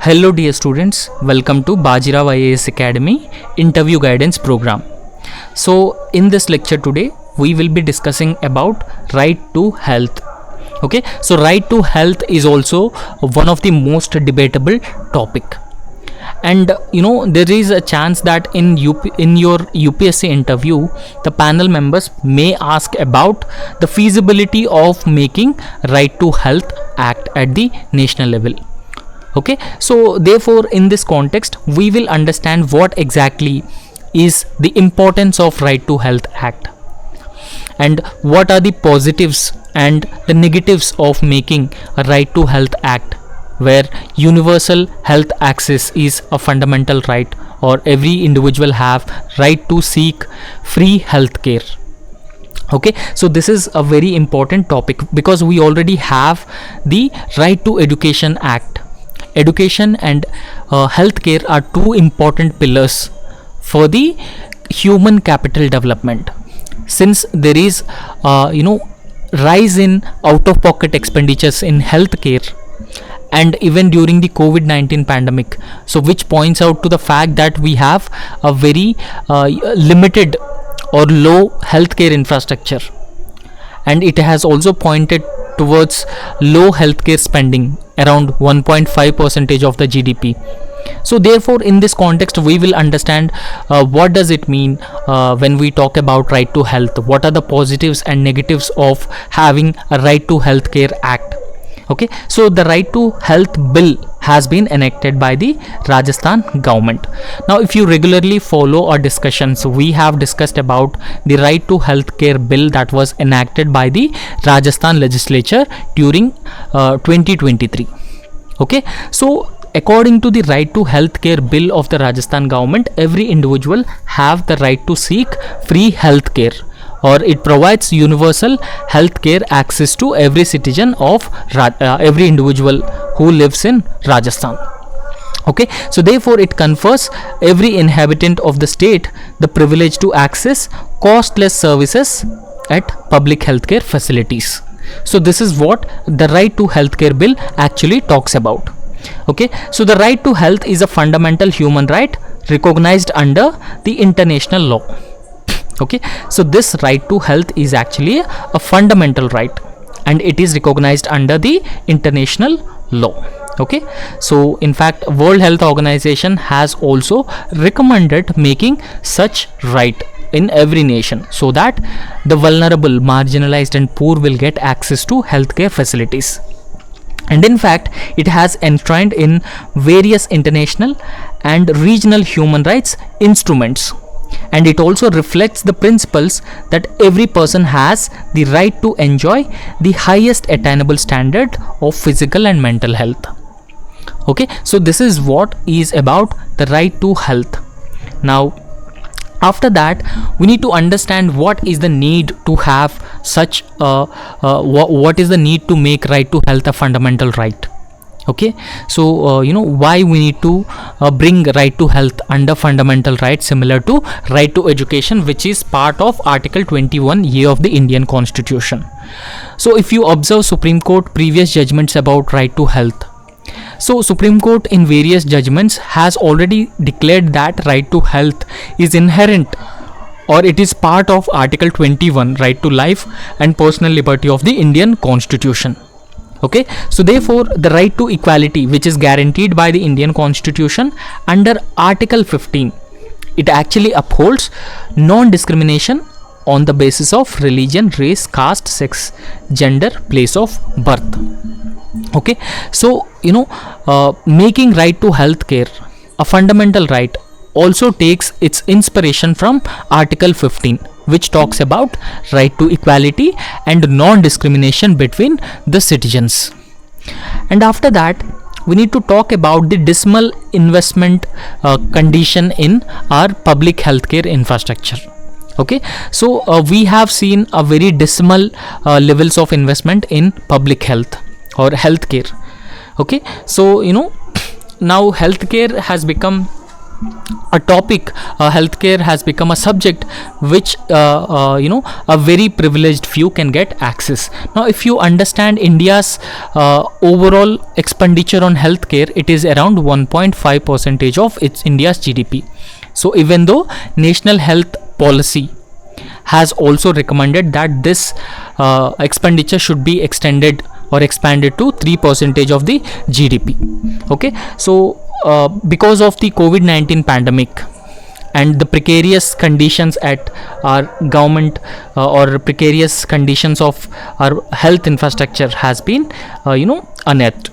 Hello dear students, welcome to Bajirao Ias Academy interview guidance program. So in this lecture today we will be discussing about right to health. Okay, so right to health is also one of the most debatable topic. And there is a chance that in your UPSC interview the panel members may ask about the feasibility of making right to health act at the national level. Okay, so therefore in this context we will understand what exactly is the importance of right to health act and what are the positives and the negatives of making a right to health act where universal health access is a fundamental right, or every individual have right to seek free health care. Okay, so this is a very important topic because we already have the right to education act. Education and healthcare are two important pillars for the human capital development. Since there is rise in out-of-pocket expenditures in healthcare and even during the COVID-19 pandemic, so which points out to the fact that we have a very limited or low healthcare infrastructure, and it has also pointed towards low healthcare spending around 1.5% of the GDP. So therefore in this context we will understand what does it mean when we talk about right to health, what are the positives and negatives of having a right to healthcare act. Okay, so the right to health bill has been enacted by the Rajasthan government. Now if you regularly follow our discussions, we have discussed about the right to health care bill that was enacted by the Rajasthan legislature during 2023. Okay, so according to the right to health care bill of the Rajasthan government, every individual have the right to seek free health care, or it provides universal health care access to every citizen of every individual who lives in Rajasthan. Okay, so therefore it confers every inhabitant of the state the privilege to access costless services at public healthcare facilities. So this is what the right to healthcare bill actually talks about. Okay, so the right to health is a fundamental human right recognized under the international law. Okay, so this right to health is actually a fundamental right and it is recognized under the international law. Okay, so in fact World Health Organization has also recommended making such right in every nation so that the vulnerable, marginalized and poor will get access to healthcare facilities. And in fact it has enshrined in various international and regional human rights instruments, and it also reflects the principles that every person has the right to enjoy the highest attainable standard of physical and mental health. Okay, so this is what is about the right to health. Now after that we need to understand what is the need to have such what is the need to make right to health a fundamental right. Okay, so why we need to bring right to health under fundamental rights similar to right to education, which is part of Article 21A of the Indian Constitution. So if you observe Supreme Court previous judgments about right to health, so Supreme Court in various judgments has already declared that right to health is inherent, or it is part of Article 21, right to life and personal liberty of the Indian Constitution. Okay, so therefore the right to equality, which is guaranteed by the Indian Constitution under Article 15, it actually upholds non-discrimination on the basis of religion, race, caste, sex, gender, place of birth. Okay, so making right to health care a fundamental right also takes its inspiration from Article 15, which talks about right to equality and non-discrimination between the citizens. And after that we need to talk about the dismal investment condition in our public healthcare infrastructure. Okay, so we have seen a very dismal levels of investment in public health or healthcare. Okay, so now healthcare has become a topic, healthcare has become a subject which a very privileged few can get access. Now if you understand India's overall expenditure on healthcare, it is around 1.5% of its India's GDP. So even though national health policy has also recommended that this expenditure should be extended or expanded to 3% of the GDP. Okay, so because of the COVID-19 pandemic and the precarious conditions at our government or precarious conditions of our health infrastructure has been unearthed.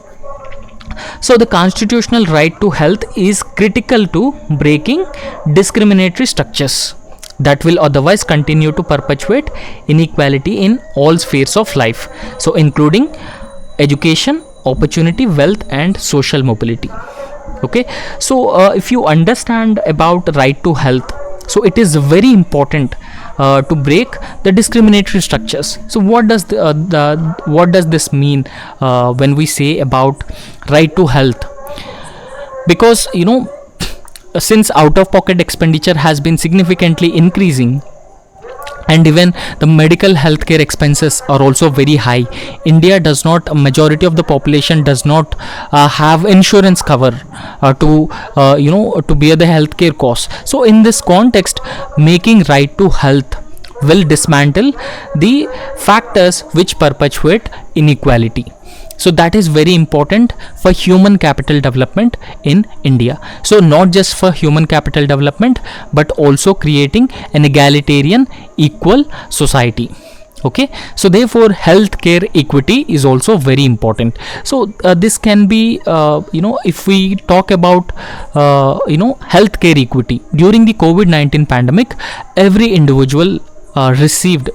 So the constitutional right to health is critical to breaking discriminatory structures that will otherwise continue to perpetuate inequality in all spheres of life, so including education, opportunity, wealth and social mobility. Okay, so if you understand about right to health, so it is very important to break the discriminatory structures. So what does what does this mean when we say about right to health? Because since out of pocket expenditure has been significantly increasing and even the medical healthcare expenses are also very high, India does not, a majority of the population does not have insurance cover to bear the healthcare costs. So in this context, making right to health will dismantle the factors which perpetuate inequality. So that is very important for human capital development in India. So not just for human capital development, but also creating an egalitarian, equal society. Okay, so therefore healthcare equity is also very important. So this can be if we talk about healthcare equity during the COVID-19 pandemic, every individual received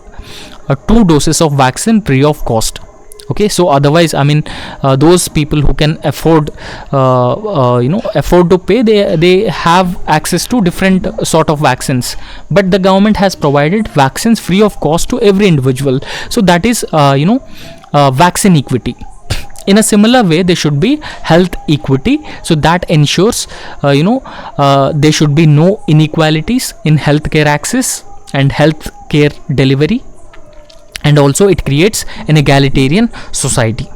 2 doses of vaccine free of cost. Okay, so otherwise, those people who can afford to pay, they have access to different sort of vaccines, but the government has provided vaccines free of cost to every individual. So that is vaccine equity. In a similar way, there should be health equity, so that ensures there should be no inequalities in healthcare access and healthcare delivery, and also it creates an egalitarian society.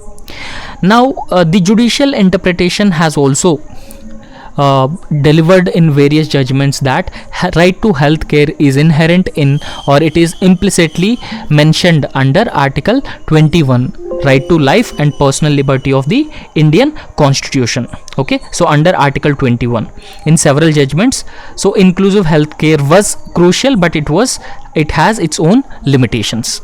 Now the judicial interpretation has also delivered in various judgments that right to healthcare is inherent in, or it is implicitly mentioned under Article 21, right to life and personal liberty of the Indian Constitution. Okay, so under Article 21 in several judgments, so inclusive healthcare was crucial, but it has its own limitations.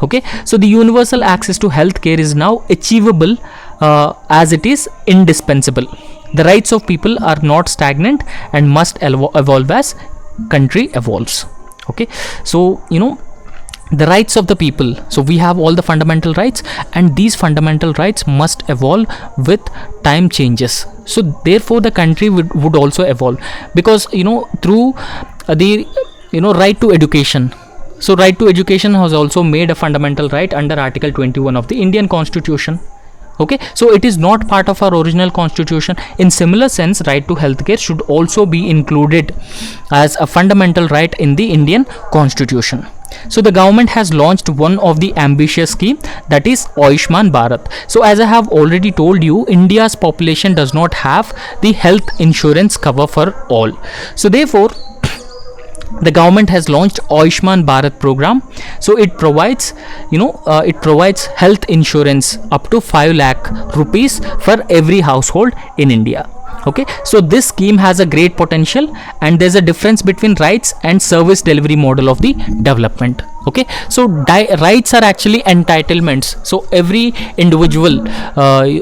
Okay, so the universal access to healthcare is now achievable as it is indispensable. The rights of people are not stagnant and must evolve as country evolves. Okay, so the rights of the people, so we have all the fundamental rights, and these fundamental rights must evolve with time changes. So therefore the country would also evolve, because through the right to education. So right to education has also made a fundamental right under Article 21 of the Indian Constitution. Okay, so it is not part of our original constitution. In similar sense, right to healthcare should also be included as a fundamental right in the Indian Constitution. So the government has launched one of the ambitious scheme, that is Ayushman Bharat. So as I have already told you, India's population does not have the health insurance cover for all. So therefore the government has launched Ayushman Bharat program. So it provides health insurance up to 5 lakh rupees for every household in India. Okay, so this scheme has a great potential, and there's a difference between rights and service delivery model of the development. Okay, so rights are actually entitlements. So every individual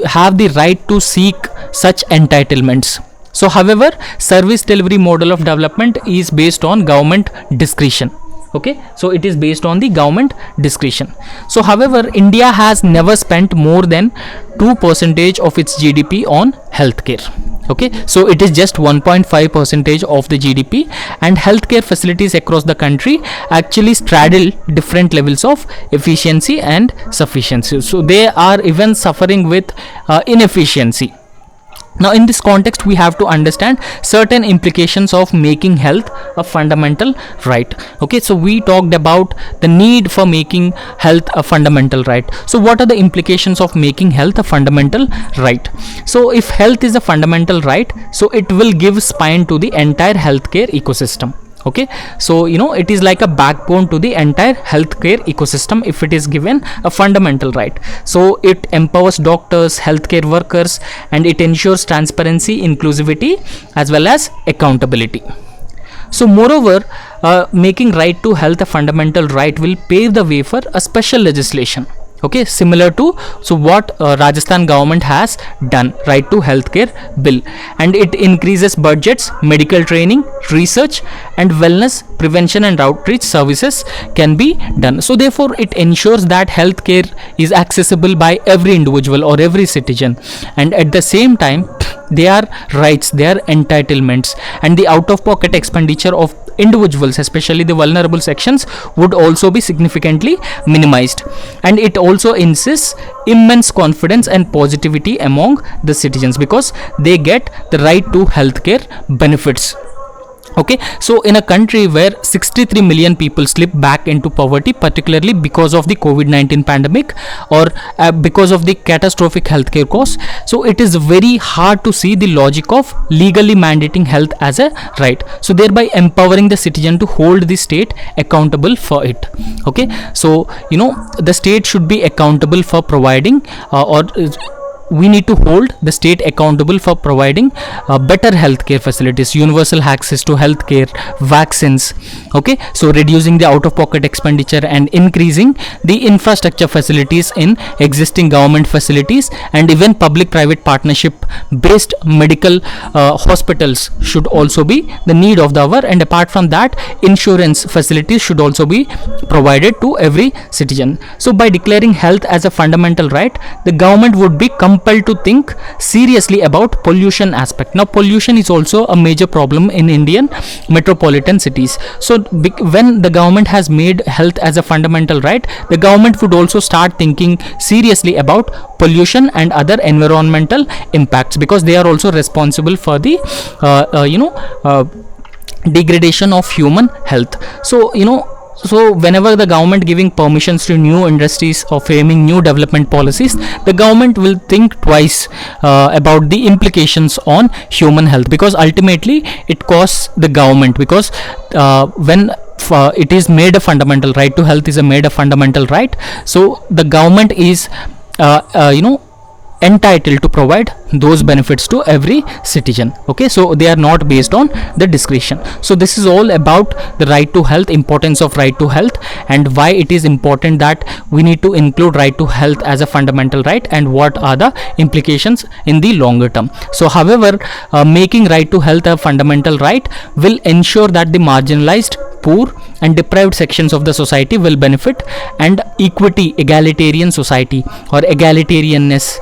have the right to seek such entitlements. So however, service delivery model of development is based on government discretion. Okay, so it is based on the government discretion. So however, India has never spent more than 2% of its GDP on healthcare. Okay, so it is just 1.5% of the GDP, and healthcare facilities across the country actually straddle different levels of efficiency and sufficiency. So they are even suffering with inefficiency. Now in this context we have to understand certain implications of making health a fundamental right. Okay, so we talked about the need for making health a fundamental right. So what are the implications of making health a fundamental right? So if health is a fundamental right, so it will give spine to the entire healthcare ecosystem. Okay, so it is like a backbone to the entire healthcare ecosystem if it is given a fundamental right. So it empowers doctors, healthcare workers, and it ensures transparency, inclusivity, as well as accountability. So moreover, making right to health a fundamental right will pave the way for a special legislation. Okay, similar to what Rajasthan government has done, right to healthcare bill, and it increases budgets, medical training, research, and wellness, prevention and outreach services can be done. So therefore it ensures that healthcare is accessible by every individual or every citizen, and at the same time their rights, their entitlements, and the out of pocket expenditure of individuals, especially the vulnerable sections, would also be significantly minimized. And it also insists immense confidence and positivity among the citizens because they get the right to healthcare benefits. Okay, so in a country where 63 million people slip back into poverty, particularly because of the COVID-19 pandemic or because of the catastrophic healthcare costs, so it is very hard to see the logic of legally mandating health as a right, so thereby empowering the citizen to hold the state accountable for it. Okay, so the state should be accountable for providing we need to hold the state accountable for providing better healthcare facilities, universal access to healthcare, vaccines. Okay, so reducing the out of pocket expenditure and increasing the infrastructure facilities in existing government facilities, and even public private partnership based medical hospitals should also be the need of the hour. And apart from that, insurance facilities should also be provided to every citizen. So by declaring health as a fundamental right, the government would be compelled to think seriously about pollution aspect. Now pollution is also a major problem in Indian metropolitan cities. So when the government has made health as a fundamental right, the government would also start thinking seriously about pollution and other environmental impacts, because they are also responsible for the degradation of human health. So whenever the government giving permissions to new industries or framing new development policies, the government will think twice about the implications on human health, because ultimately it costs the government, because when it is made a fundamental right to health is made a fundamental right, so the government is entitled to provide those benefits to every citizen. Okay, so they are not based on the discretion. So this is all about the right to health, importance of right to health, and why it is important that we need to include right to health as a fundamental right, and what are the implications in the longer term. So however, making right to health a fundamental right will ensure that the marginalized, poor and deprived sections of the society will benefit, and equity, egalitarian society or egalitarianness,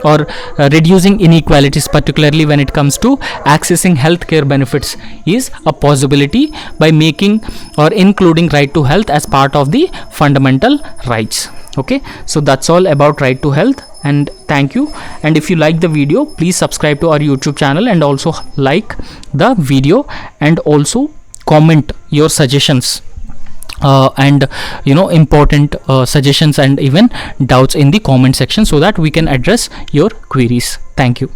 or reducing inequalities, particularly when it comes to accessing healthcare benefits, is a possibility by making or including right to health as part of the fundamental rights. Okay, so that's all about right to health, and thank you. And if you like the video, please subscribe to our YouTube channel, and also like the video, and also comment your suggestions and important suggestions and even doubts in the comment section, so that we can address your queries. Thank you.